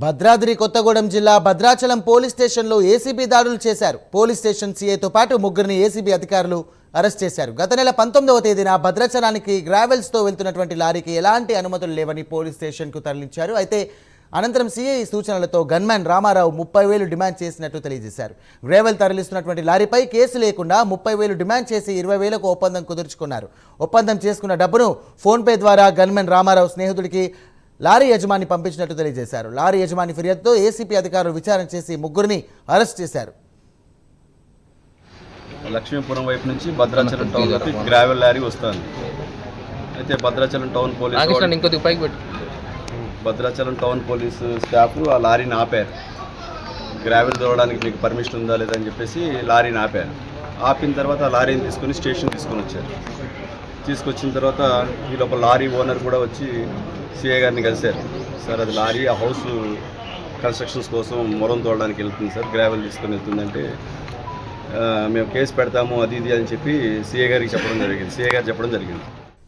భద్రాద్రి కొత్తగూడెం జిల్లా భద్రాచలం పోలీస్ స్టేషన్లో ఏసీబీ దాడులు చేశారు. పోలీస్ స్టేషన్ సీఐతో పాటు ముగ్గురిని ఏసీబీ అధికారులు అరెస్ట్ చేశారు. గత నెల 19వ తేదీన భద్రాచలానికి గ్రావెల్స్తో వెళ్తున్నటువంటి లారీకి ఎలాంటి అనుమతులు లేవని పోలీస్ స్టేషన్కు తరలించారు. అయితే అనంతరం సీఐ సూచనలతో గన్మ్యాన్ రామారావు 30,000 డిమాండ్ చేసినట్టు తెలియజేశారు. గ్రావెల్ తరలిస్తున్నటువంటి లారీపై కేసు లేకుండా 30,000 డిమాండ్ చేసి 20,000కు ఒప్పందం కుదుర్చుకున్నారు. ఒప్పందం చేసుకున్న డబ్బును ఫోన్పే ద్వారా గన్మ్యాన్ రామారావు స్నేహితుడికి లారీ యజమాని పంపించినట్టు తెలియజేశారు. లారీ యజమాని ఫిర్యాదుతో ఏసీపీ అధికారులు విచారణ చేసి ముగ్గురిని అరెస్ట్ చేశారు. లక్ష్మీపురం వైపు నుంచి భద్రాచలం టౌన్కి గ్రావెల్ లారీ వస్తుంది. అయితే భద్రాచలం టౌన్ పోలీస్ స్టాఫ్ ఆ లారీని ఆపారు. గ్రావెల్ తోలడానికి మీకు పర్మిషన్ ఉందా లేదా అని చెప్పేసి లారీని ఆపారు. ఆపిన తర్వాత ఆ లారీని తీసుకొని స్టేషన్ తీసుకొని వచ్చారు. తీసుకొచ్చిన తర్వాత ఈ లోపల లారీ ఓనర్ కూడా వచ్చి సిఐ గారిని కలిశారు. సార్ అది లారీ ఆ హౌస్ కన్స్ట్రక్షన్స్ కోసం మొరం తోడడానికి వెళ్తుంది సార్, గ్రావెల్ తీసుకొని వెళ్తుందంటే మేము కేసు పెడతాము అది ఇది అని చెప్పి సిఐ గారికి చెప్పడం జరిగింది.